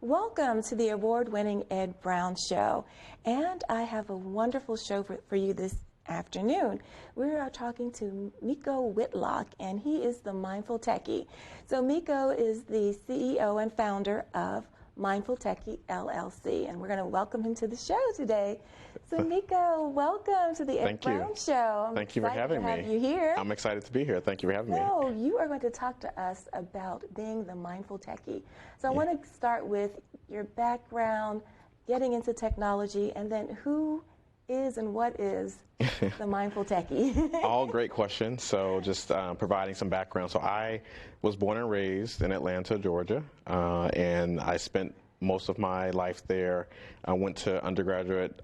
Welcome to the award-winning Ed Brown Show. And I have a wonderful show for you this afternoon. We are talking to Meico Whitlock, and he is the Mindful Techie. So Meico is the CEO and founder of Mindful Techie LLC, and we're going to welcome him to the show today. So Meico, welcome to the Ed Brown Show. Thank you for having me. Have you here. I'm excited to be here. Thank you for having me. So you are going to talk to us about being the Mindful Techie. So I want to start with your background, getting into technology, and then who is and what is the Mindful Techie? All great questions. So just providing some background. So I was born and raised in Atlanta, Georgia, and I spent most of my life there. I went to undergraduate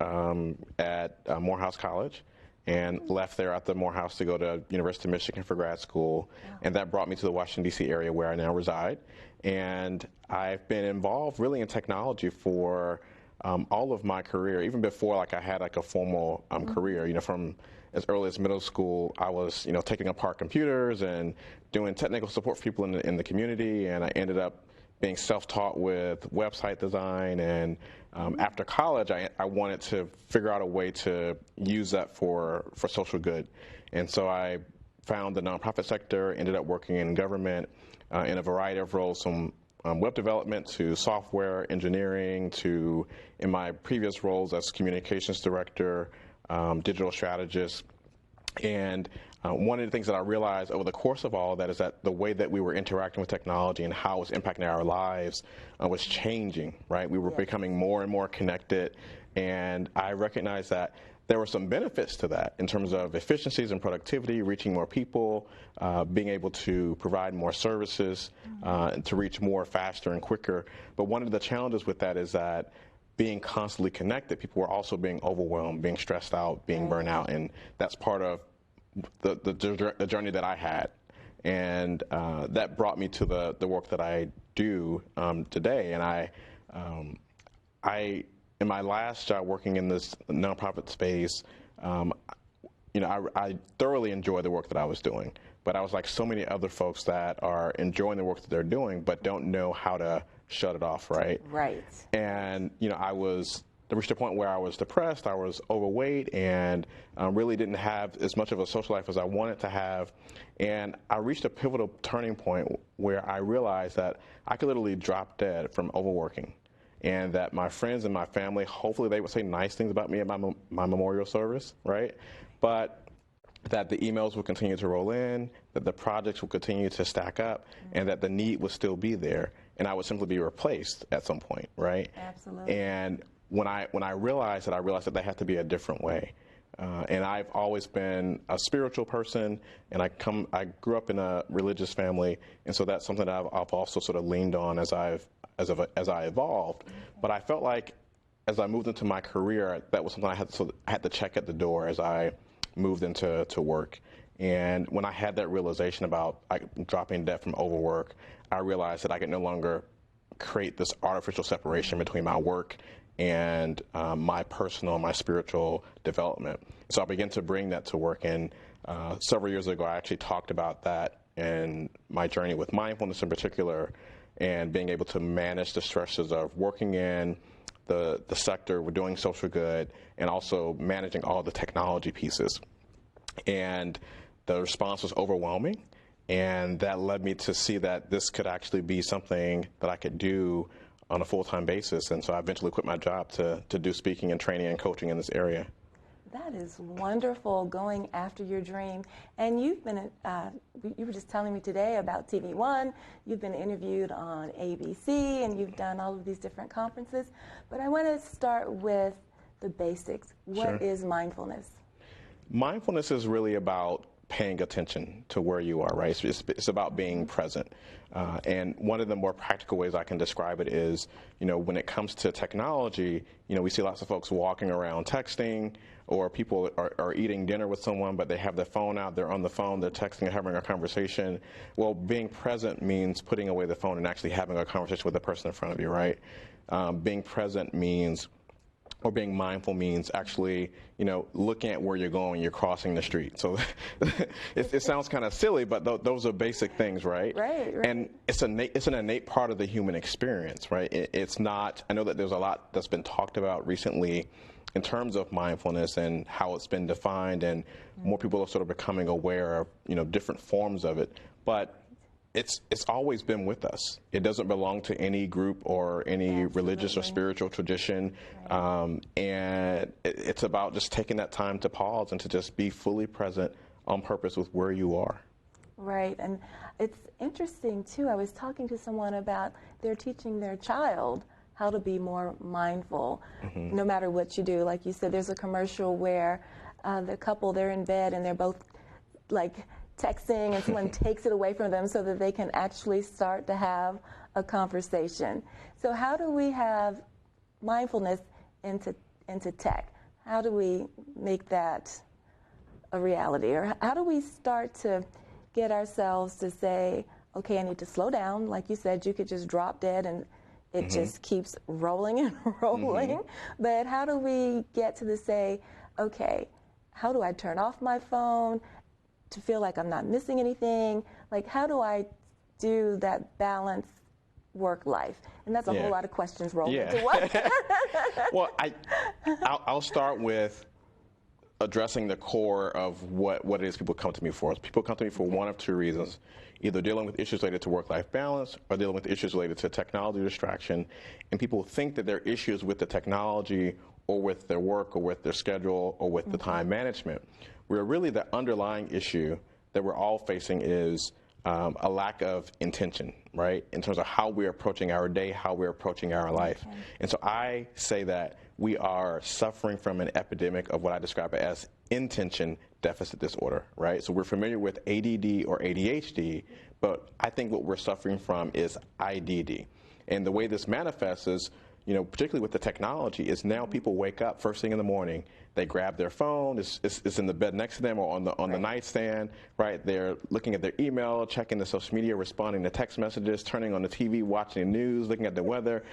at Morehouse College and left there at the Morehouse to go to University of Michigan for grad school. Wow. And that brought me to the Washington, D.C. area where I now reside. And I've been involved really in technology for all of my career, even before I had a formal career. From as early as middle school, I was taking apart computers and doing technical support for people in the community, and I ended up being self-taught with website design. And after college, I wanted to figure out a way to use that for social good, and so I found the nonprofit sector, ended up working in government in a variety of roles, from web development to software engineering to, in my previous roles as communications director, digital strategist. And one of the things that I realized over the course of all of that is that the way that we were interacting with technology and how it was impacting our lives was changing, right? We were becoming more and more connected, and I recognized that there were some benefits to that in terms of efficiencies and productivity, reaching more people, being able to provide more services, to reach more faster and quicker. But one of the challenges with that is that being constantly connected, people were also being overwhelmed, being stressed out, being burnt out, and that's part of the journey that I had. And that brought me to the work that I do today. And in my last job working in this nonprofit space, I thoroughly enjoyed the work that I was doing. But I was like so many other folks that are enjoying the work that they're doing, but don't know how to shut it off, right? Right. And, I reached a point where I was depressed, I was overweight, and really didn't have as much of a social life as I wanted to have. And I reached a pivotal turning point where I realized that I could literally drop dead from overworking. And that my friends and my family, hopefully they would say nice things about me at my memorial service, right? But that the emails would continue to roll in, that the projects would continue to stack up, and that the need would still be there, and I would simply be replaced at some point, right? Absolutely. And when I realized that there had to be a different way. And I've always been a spiritual person, and I grew up in a religious family, and so that's something that I've also sort of leaned on as I evolved. But I felt like as I moved into my career, that was something I had to check at the door as I moved into work. And when I had that realization about dropping dead from overwork, I realized that I could no longer create this artificial separation between my work and my personal, my spiritual development. So I began to bring that to work. And several years ago, I actually talked about that in my journey with mindfulness in particular, and being able to manage the stresses of working in the sector, we're doing social good, and also managing all the technology pieces. And the response was overwhelming, and that led me to see that this could actually be something that I could do on a full-time basis. And so I eventually quit my job to do speaking and training and coaching in this area. That is wonderful, going after your dream. And you've been, you were just telling me today about TV One. You've been interviewed on ABC, and you've done all of these different conferences. But I want to start with the basics. What is mindfulness? Mindfulness is really about paying attention to where you are, right? It's about being present. And one of the more practical ways I can describe it is, when it comes to technology, we see lots of folks walking around texting, or people are eating dinner with someone, but they have their phone out, they're on the phone, they're texting, having a conversation. Well, being present means putting away the phone and actually having a conversation with the person in front of you, right? Being present means or being mindful means actually, looking at where you're going, you're crossing the street. So it sounds kind of silly, but those are basic things, right? Right. And it's an innate part of the human experience, right? It's not, I know that there's a lot that's been talked about recently in terms of mindfulness and how it's been defined, and more people are sort of becoming aware of, different forms of it. But it's always been with us. It doesn't belong to any group or any religious or spiritual tradition. Right. And it's about just taking that time to pause and to just be fully present on purpose with where you are. Right. And it's interesting, too. I was talking to someone about they're teaching their child how to be more mindful, no matter what you do. Like you said, there's a commercial where the couple, they're in bed and they're both like texting, and someone takes it away from them so that they can actually start to have a conversation. So how do we have mindfulness into tech? How do we make that a reality? Or how do we start to get ourselves to say, okay, I need to slow down? Like you said, you could just drop dead and it just keeps rolling and rolling. But how do we get to the say, okay, how do I turn off my phone to feel like I'm not missing anything? Like, how do I do that balanced work life? And that's a whole lot of questions rolled into one. Well, I'll start with addressing the core of what it is people come to me for. People come to me for one of two reasons: either dealing with issues related to work-life balance or dealing with issues related to technology distraction. And people think that there are issues with the technology or with their work or with their schedule or with the time management, where really the underlying issue that we're all facing is a lack of intention, right, in terms of how we're approaching our day, how we're approaching our life. And so I say that we are suffering from an epidemic of what I describe as intention deficit disorder, right? So we're familiar with ADD or ADHD, but I think what we're suffering from is IDD. And the way this manifests is, particularly with the technology, is now people wake up first thing in the morning, they grab their phone, it's in the bed next to them or on the nightstand, right? They're looking at their email, checking the social media, responding to text messages, turning on the TV, watching the news, looking at the weather,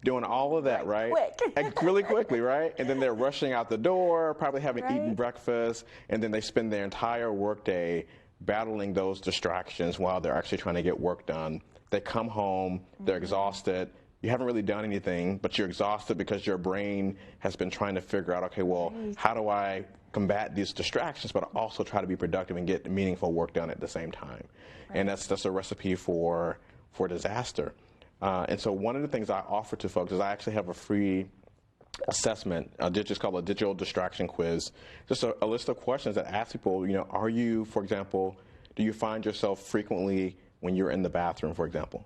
doing all of that, right? Quick. Really quickly, right? And then they're rushing out the door, probably haven't eaten breakfast, and then they spend their entire workday battling those distractions while they're actually trying to get work done. They come home, they're exhausted. You haven't really done anything, but you're exhausted because your brain has been trying to figure out, okay, well, how do I combat these distractions, but also try to be productive and get meaningful work done at the same time? And that's a recipe for disaster. And so one of the things I offer to folks is I actually have a free assessment, just called a digital distraction quiz, just a list of questions that ask people, are you, for example, do you find yourself frequently when you're in the bathroom, for example?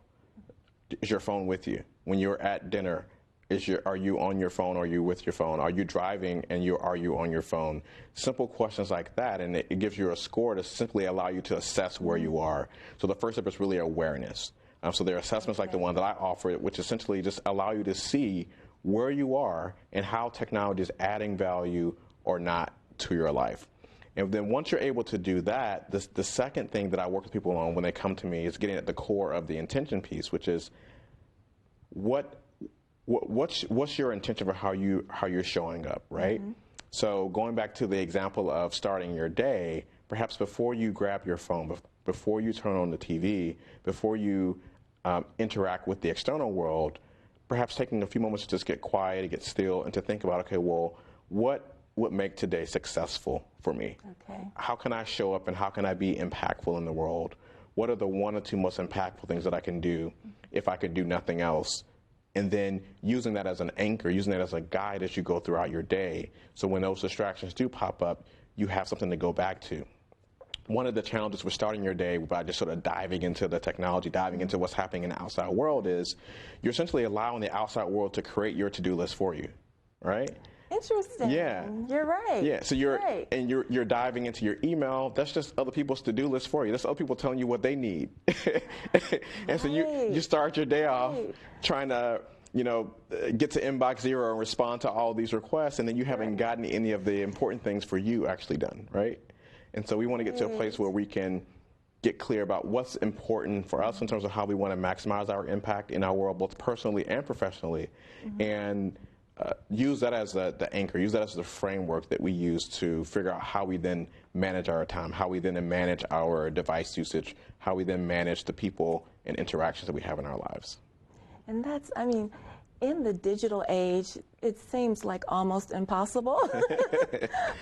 Is your phone with you? When you're at dinner, are you on your phone or are you with your phone? Are you driving and are you on your phone? Simple questions like that, and it gives you a score to simply allow you to assess where you are. So the first step is really awareness. So there are assessments like the one that I offer, which essentially just allow you to see where you are and how technology is adding value or not to your life. And then once you're able to do that, the second thing that I work with people on when they come to me is getting at the core of the intention piece, which is what's your intention for how you're showing up, right? So going back to the example of starting your day, perhaps before you grab your phone, before you turn on the TV, before you interact with the external world, perhaps taking a few moments to just get quiet, to get still, and to think about, okay, well, what would make today successful for me? Okay. How can I show up and how can I be impactful in the world? What are the one or two most impactful things that I can do if I could do nothing else? And then using that as an anchor, using that as a guide as you go throughout your day. So when those distractions do pop up, you have something to go back to. One of the challenges with starting your day by just sort of diving into the technology, diving into what's happening in the outside world is you're essentially allowing the outside world to create your to-do list for you, right? Interesting. Yeah. You're right. Yeah. So you're diving into your email. That's just other people's to-do list for you. That's other people telling you what they need. And so you start your day off trying to, get to inbox zero and respond to all these requests, and then you haven't gotten any of the important things for you actually done, right? And so we want to get to a place where we can get clear about what's important for us in terms of how we want to maximize our impact in our world, both personally and professionally. And use that as the anchor, use that as the framework that we use to figure out how we then manage our time, how we then manage our device usage, how we then manage the people and interactions that we have in our lives. And that's, I mean, in the digital age, it seems like almost impossible.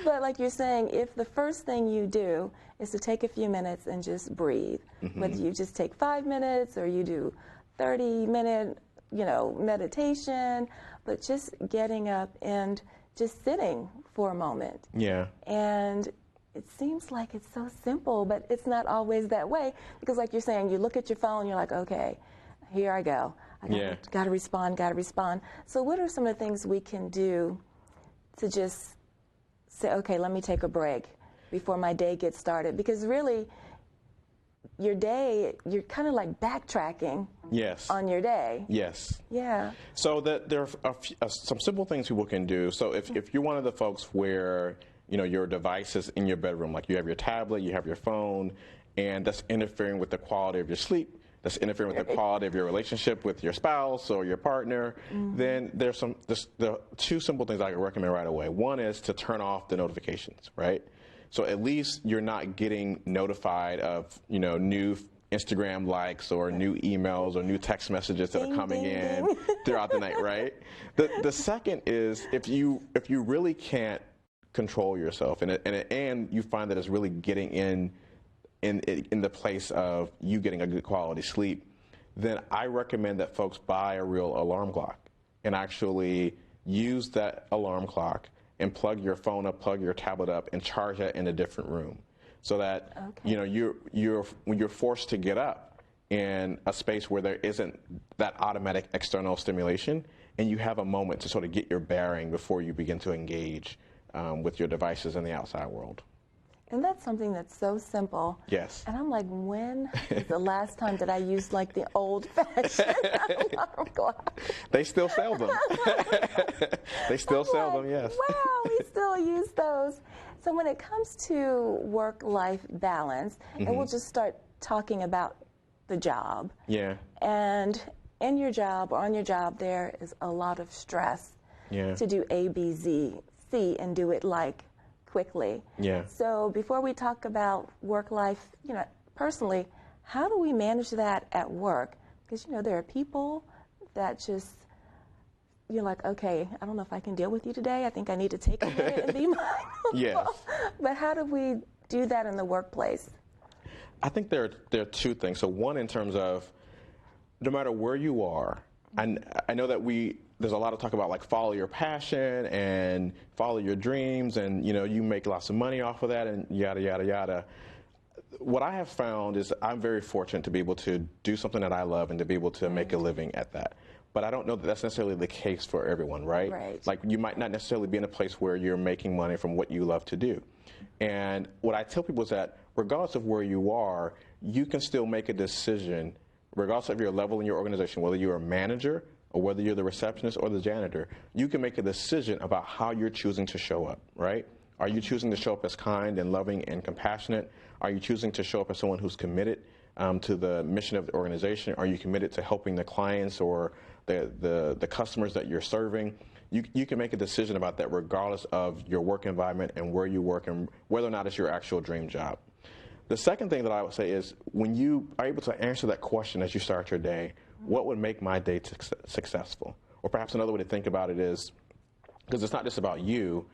But like you're saying, if the first thing you do is to take a few minutes and just breathe, whether you just take 5 minutes or you do 30-minute, meditation, but just getting up and just sitting for a moment. Yeah. And it seems like it's so simple, but it's not always that way, because like you're saying, you look at your phone, you're like, okay, here I go. I got to respond. So what are some of the things we can do to just say, okay, let me take a break before my day gets started? Because really, your day, you're kind of like backtracking on your day. Yes. Yeah. So there are some simple things people can do. So if you're one of the folks where, your device is in your bedroom, like you have your tablet, you have your phone, and that's interfering with the quality of your sleep, that's interfering with the quality of your relationship with your spouse or your partner, then there are two simple things I can recommend right away. One is to turn off the notifications, right? So at least you're not getting notified of, new Instagram likes or new emails or new text messages that are coming in throughout the night, right? The second is if you really can't control yourself and you find that it's really getting in the place of you getting a good quality sleep, then I recommend that folks buy a real alarm clock and actually use that alarm clock and plug your phone up, plug your tablet up, and charge that in a different room, so that when you're forced to get up in a space where there isn't that automatic external stimulation, and you have a moment to sort of get your bearing before you begin to engage with your devices in the outside world. And that's something that's so simple. Yes. And I'm like, when is the last time that I used like the old-fashioned alarm clock? They still sell them. They still sell them, yes. Wow, we still use those. So when it comes to work-life balance, and we'll just start talking about the job. Yeah. And in your job or on your job, there is a lot of stress to do A, B, Z, C, and do it like quickly. Yeah. So before we talk about work life, personally, how do we manage that at work? Because, there are people that just, you're like, okay, I don't know if I can deal with you today. I think I need to take a minute and be mindful. Yes. But how do we do that in the workplace? I think there are two things. So one, in terms of no matter where you are, and I know that there's a lot of talk about like follow your passion and follow your dreams, and you make lots of money off of that and yada yada yada. What I have found is I'm very fortunate to be able to do something that I love and to be able to make a living at that. But I don't know that that's necessarily the case for everyone, right? Right. Like you might not necessarily be in a place where you're making money from what you love to do. And what I tell people is that regardless of where you are, you can still make a decision, regardless of your level in your organization, whether you're a manager or whether you're the receptionist or the janitor, you can make a decision about how you're choosing to show up, right? Are you choosing to show up as kind and loving and compassionate? Are you choosing to show up as someone who's committed to the mission of the organization? Are you committed to helping the clients or the customers that you're serving? You can make a decision about that regardless of your work environment and where you work and whether or not it's your actual dream job. The second thing that I would say is when you are able to answer that question as you start your day, what would make my day successful? Or perhaps another way to think about it is, because it's not just about you,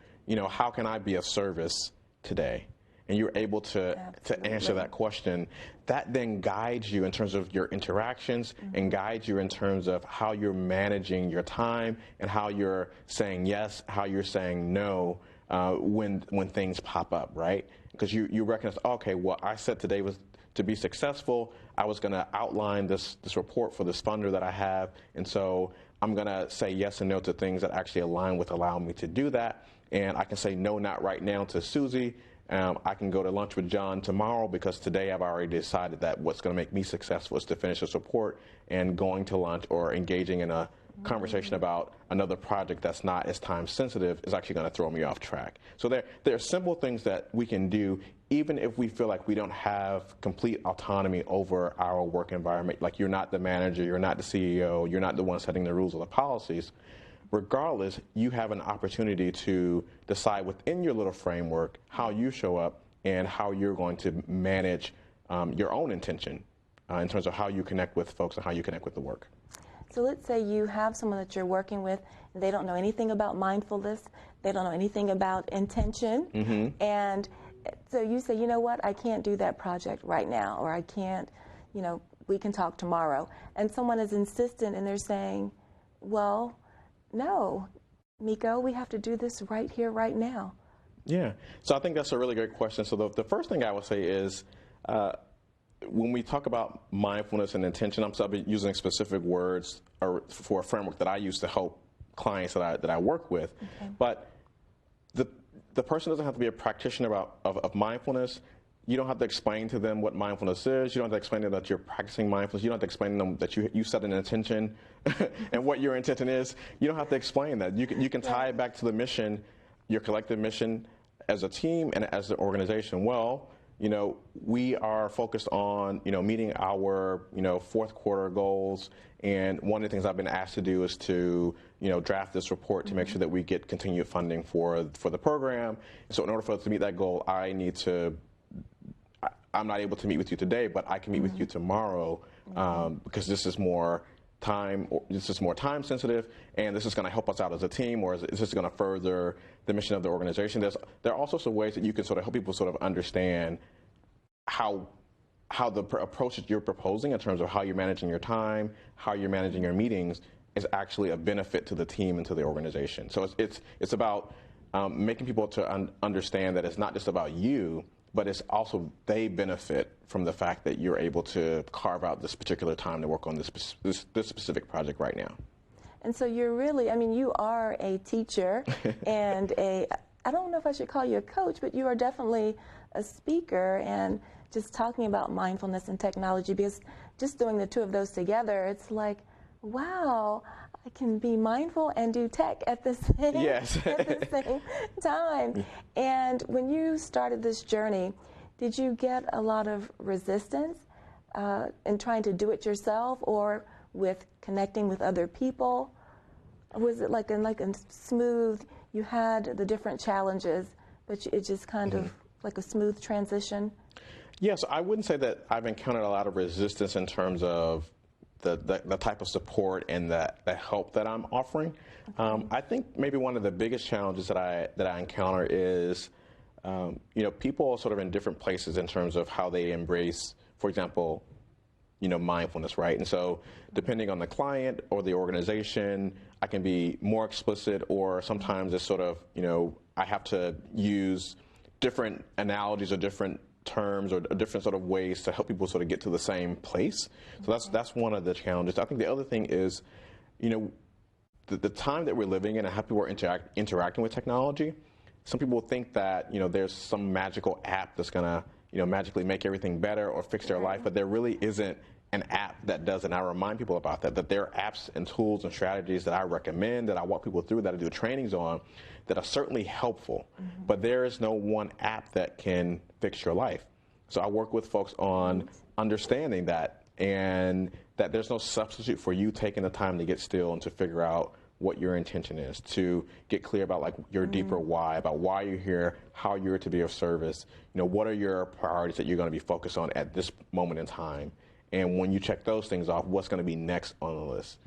how can I be of service today? And you're able to answer that question. That then guides you in terms of your interactions and guides you in terms of how you're managing your time and how you're saying yes, how you're saying no when things pop up, right? Because you recognize, okay, what I said today was to be successful, I was going to outline this report for this funder that I have, and so I'm going to say yes and no to things that actually align with allowing me to do that, and I can say no, not right now to Susie. I can go to lunch with John tomorrow because today I've already decided that what's going to make me successful is to finish this report, and going to lunch or engaging in a conversation about another project that's not as time sensitive is actually going to throw me off track. So there are simple things that we can do even if we feel like we don't have complete autonomy over our work environment. Like you're not the manager, you're not the CEO, you're not the one setting the rules or the policies. regardless, you have an opportunity to decide within your little framework how you show up and how you're going to manage your own intention in terms of how you connect with folks and how you connect with the work. So let's say you have someone that you're working with, and they don't know anything about mindfulness, they don't know anything about intention, and so you say, you know what, I can't do that project right now, or I can't, we can talk tomorrow. And someone is insistent, and they're saying, well, no, Meico, we have to do this right here, right now. Yeah, so I think that's a really great question. So the first thing I would say is, when we talk about mindfulness and intention, I'm using specific words for a framework that I use to help clients that I work with. Okay. But the person doesn't have to be a practitioner of mindfulness. You don't have to explain to them what mindfulness is. You don't have to explain to them that you're practicing mindfulness. You don't have to explain to them that you set an intention and what your intention is. You don't have to explain that. You can tie it back to the mission, your collective mission as a team and as an organization. Well, we are focused on, meeting our, fourth quarter goals. And one of the things I've been asked to do is to, draft this report to make sure that we get continued funding for the program. And so in order for us to meet that goal, I'm not able to meet with you today, but I can meet with you tomorrow because this is more time sensitive, and this is going to help us out as a team, or is this going to further the mission of the organization? There are all sorts of ways that you can sort of help people sort of understand how the approach that you're proposing in terms of how you're managing your time, how you're managing your meetings is actually a benefit to the team and to the organization. So it's about making people to understand that it's not just about you, but it's also they benefit from the fact that you're able to carve out this particular time to work on this specific project right now. And so you're really, you are a teacher and I don't know if I should call you a coach, but you are definitely a speaker, and just talking about mindfulness and technology, because just doing the two of those together, it's like, wow, I can be mindful and do tech at the same, at the same time. And when you started this journey, did you get a lot of resistance in trying to do it yourself, or with connecting with other people? Was it like a smooth, you had the different challenges, but it just kind of like a smooth transition? Yes, I wouldn't say that I've encountered a lot of resistance in terms of the type of support and the help that I'm offering. Okay. I think maybe one of the biggest challenges that I encounter is, people are sort of in different places in terms of how they embrace, for example, mindfulness, right? And so depending on the client or the organization, I can be more explicit, or sometimes it's sort of, I have to use different analogies or different terms or different sort of ways to help people sort of get to the same place. So that's one of the challenges. I think the other thing is, the time that we're living in and how people are interacting with technology. Some people think that, there's some magical app that's going to, magically make everything better or fix their life, but there really isn't an app that does it. And I remind people about that there are apps and tools and strategies that I recommend, that I walk people through, that I do trainings on, that are certainly helpful, but there is no one app that can fix your life. So I work with folks on understanding that, and that there's no substitute for you taking the time to get still and to figure out what your intention is, to get clear about like your deeper why, about why you're here, how you're to be of service, what are your priorities that you're going to be focused on at this moment in time. And when you check those things off, what's going to be next on the list?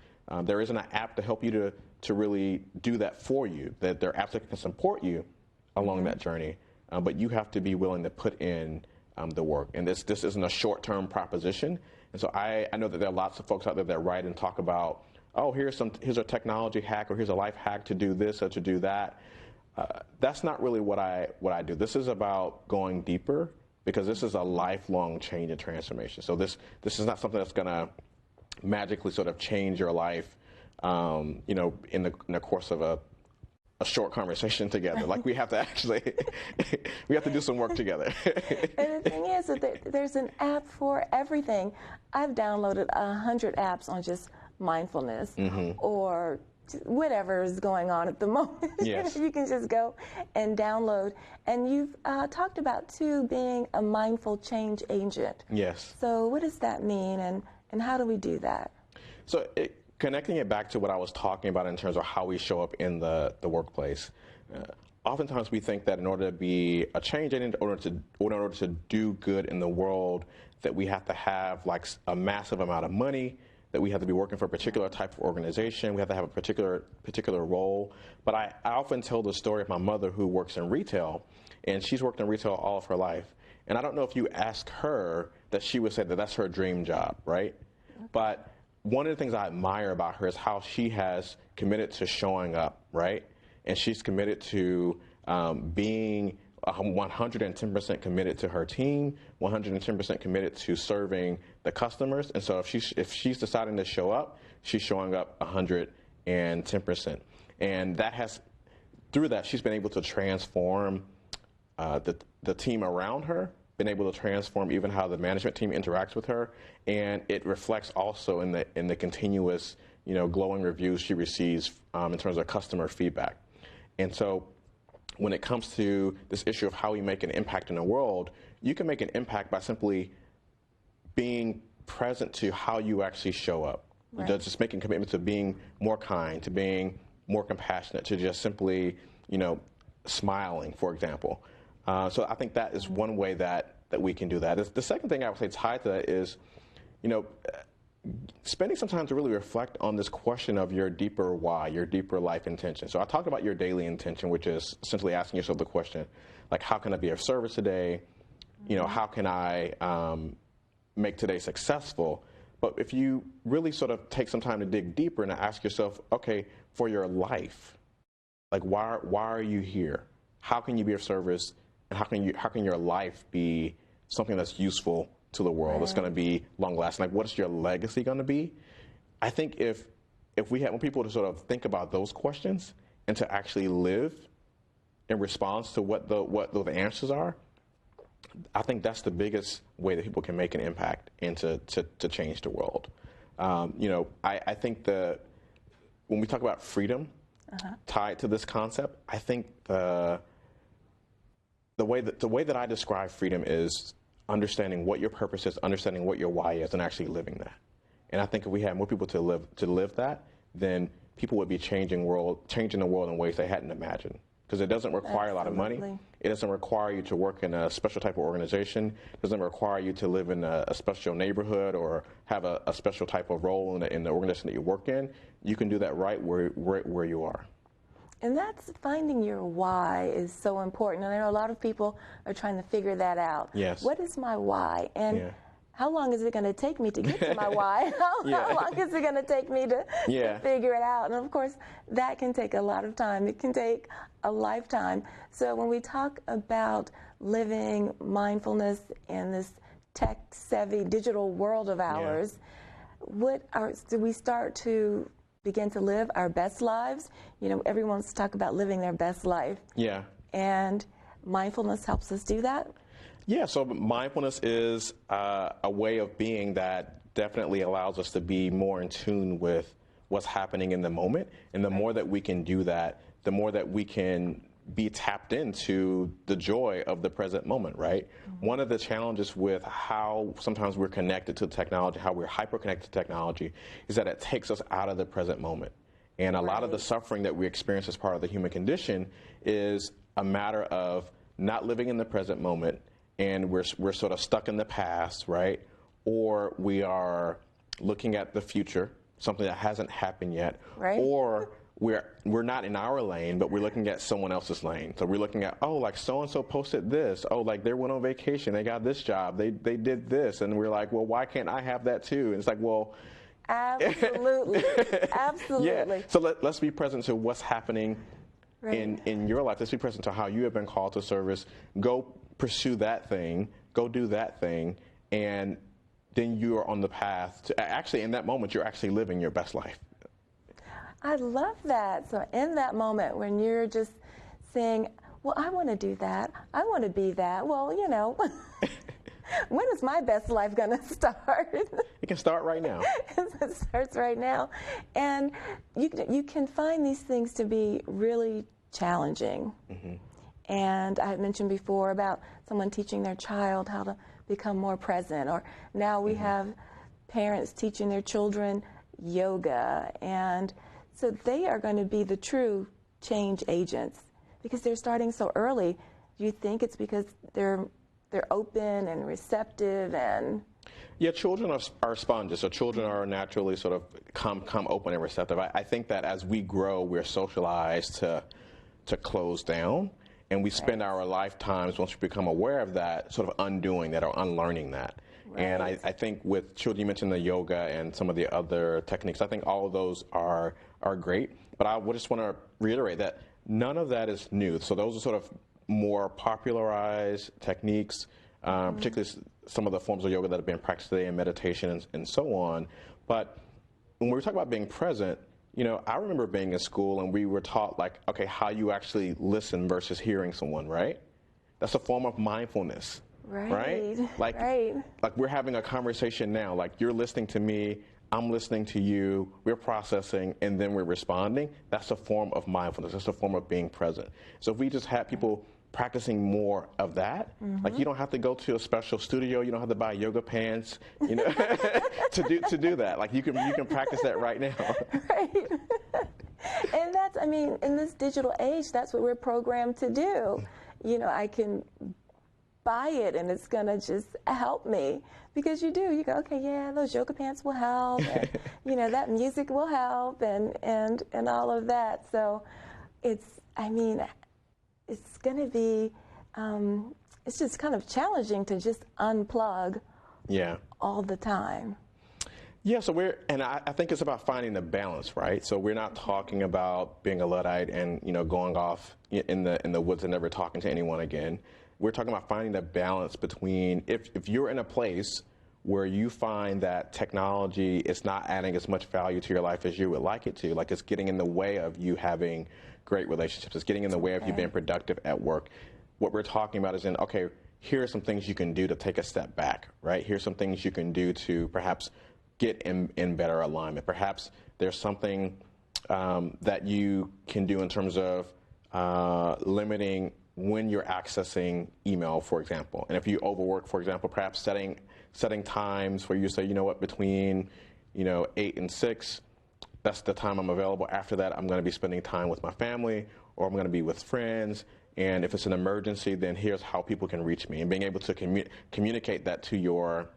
There isn't an app to help you to really do that for you. That there are apps that can support you along that journey, but you have to be willing to put in the work. And this isn't a short-term proposition. And so I know that there are lots of folks out there that write and talk about, oh, here's a technology hack, or here's a life hack to do this or to do that. That's not really what I do. This is about going deeper, because this is a lifelong change and transformation. So this is not something that's going to magically sort of change your life, in the course of a short conversation together. Like we have to actually, we have to do some work together. And the thing is that there's an app for everything. I've downloaded 100 apps on just mindfulness or whatever is going on at the moment. Yes. You can just go and download. And you've talked about, too, being a mindful change agent. Yes. So what does that mean, and how do we do that? So connecting it back to what I was talking about in terms of how we show up in the workplace. Oftentimes we think that in order to be a change agent, in order to do good in the world, that we have to have like a massive amount of money, that we have to be working for a particular type of organization, we have to have a particular role. But I often tell the story of my mother who works in retail, and she's worked in retail all of her life. And I don't know if you ask her that she would say that that's her dream job, right? But one of the things I admire about her is how she has committed to showing up, right? And she's committed to being 110% committed to her team, 110% committed to serving the customers. And so if she's deciding to show up, she's showing up 110%. And through that, she's been able to transform the team around her, been able to transform even how the management team interacts with her, and it reflects also in the continuous, glowing reviews she receives in terms of customer feedback. And so when it comes to this issue of how we make an impact in the world, you can make an impact by simply being present to how you actually show up. Right. Just making commitment to being more kind, to being more compassionate, to just simply, smiling, for example. So I think that is one way that we can do that. The second thing I would say tied to that is, spending some time to really reflect on this question of your deeper why, your deeper life intention. So I talked about your daily intention, which is essentially asking yourself the question, like, how can I be of service today? How can I make today successful? But if you really sort of take some time to dig deeper and ask yourself, okay, for your life, like, why are you here? How can you be of service? And how can your life be something that's useful to the world, that's going to be long lasting? Like, what is your legacy going to be? I think if we want people to sort of think about those questions and to actually live in response to what those answers are, I think that's the biggest way that people can make an impact and to change the world. I think when we talk about freedom tied to this concept, I think the way that I describe freedom is understanding what your purpose is, understanding what your why is, and actually living that. And I think if we had more people to live that, then people would be changing the world in ways they hadn't imagined. Because it doesn't require a lot of money. It doesn't require you to work in a special type of organization. It doesn't require you to live in a special neighborhood or have a special type of role in the organization that you work in. You can do that right where you are. And that's finding your why is so important. And I know a lot of people are trying to figure that out. Yes. What is my why? And how long is it going to take me to get to my why? How long is it going to take me to figure it out? And of course, that can take a lot of time. It can take a lifetime. So when we talk about living mindfulness in this tech-savvy digital world of ours, do we start to begin to live our best lives? Everyone wants to talk about living their best life. Yeah. And mindfulness helps us do that? Yeah, so mindfulness is a way of being that definitely allows us to be more in tune with what's happening in the moment. And the more that we can do that, the more that we can be tapped into the joy of the present moment, right? Mm-hmm. One of the challenges with how sometimes we're connected to technology, how we're hyper-connected to technology, is that it takes us out of the present moment. And a lot of the suffering that we experience as part of the human condition is a matter of not living in the present moment, and we're sort of stuck in the past, right? Or we are looking at the future, something that hasn't happened yet, or we're not in our lane, but we're looking at someone else's lane. So we're looking at, like so-and-so posted this. Oh, like they went on vacation. They got this job. They did this. And we're like, well, why can't I have that too? And it's like, well. Absolutely. Absolutely. Yeah. So let's be present to what's happening in your life. Let's be present to how you have been called to service. Go pursue that thing. Go do that thing. And then you are on the path to, actually in that moment, you're actually living your best life. I love that. So in that moment when you're just saying, well, I want to do that. I want to be that. Well, when is my best life going to start? It can start right now. It starts right now. And you can find these things to be really challenging. Mm-hmm. And I had mentioned before about someone teaching their child how to become more present. Or now we have parents teaching their children, yoga. And so they are going to be the true change agents because they're starting so early. Do you think it's because they're open and receptive and... Yeah, children are sponges, so children are naturally sort of come open and receptive. I think that as we grow, we're socialized to close down, and we spend our lifetimes, once we become aware of that, sort of undoing that or unlearning that. Right. And I think with children, you mentioned the yoga and some of the other techniques, I think all of those are great, but I would just want to reiterate that none of that is new. So those are sort of more popularized techniques, particularly some of the forms of yoga that have been practiced today and meditation and so on. But when we talk about being present, you know, I remember being in school and we were taught, like, okay, how you actually listen versus hearing someone, right? That's a form of mindfulness, right? Like we're having a conversation now, like you're listening to me, I'm listening to you, we're processing, and then we're responding. That's a form of mindfulness. That's a form of being present. So if we just had people practicing more of that, like you don't have to go to a special studio, you don't have to buy yoga pants, you know, to do that. Like you can practice that right now. Right. And that's, I mean, in this digital age, that's what we're programmed to do. You know, I can buy it and it's gonna just help me because you go, okay, yeah, those yoga pants will help, and, you know, that music will help, and all of that. So it's, I mean, it's going to be, it's just kind of challenging to just unplug all the time. Yeah, so I think it's about finding the balance, right? So we're not talking about being a Luddite and, you know, going off in the woods and never talking to anyone again. We're talking about finding the balance between, if you're in a place where you find that technology is not adding as much value to your life as you would like it to, like it's getting in the way of you having great relationships, it's getting in the way of you being productive at work. What we're talking about is okay, here are some things you can do to take a step back, right? Here's some things you can do to perhaps get in better alignment. Perhaps there's something that you can do in terms of limiting when you're accessing email, for example. And if you overwork, for example, perhaps setting times where you say, you know what, between 8 and 6, that's the time I'm available. After that, I'm going to be spending time with my family, or I'm going to be with friends. And if it's an emergency, then here's how people can reach me. And being able to communicate that to your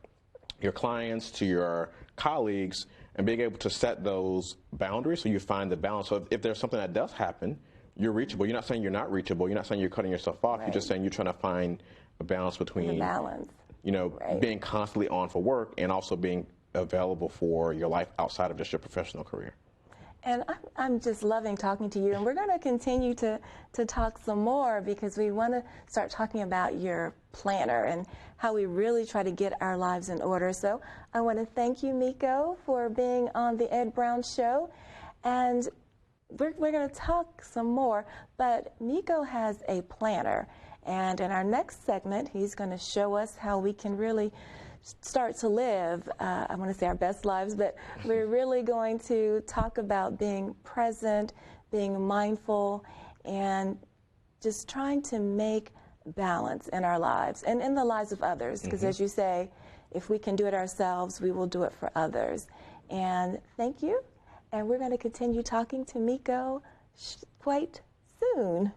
clients, to your colleagues, and being able to set those boundaries so you find the balance. So if there's something that does happen, you're reachable. You're not saying you're not reachable. You're not saying you're cutting yourself off. Right. You're just saying you're trying to find a balance between being constantly on for work and also being available for your life outside of just your professional career. And I'm just loving talking to you, and we're going to continue to talk some more because we want to start talking about your planner and how we really try to get our lives in order. So I want to thank you, Meico, for being on the Ed Brown Show, and we're going to talk some more, but Meico has a planner, and in our next segment, he's going to show us how we can really start to live, I want to say our best lives, but we're really going to talk about being present, being mindful, and just trying to make balance in our lives and in the lives of others. Because as you say, if we can do it ourselves, we will do it for others. And thank you. And we're going to continue talking to Meico quite soon.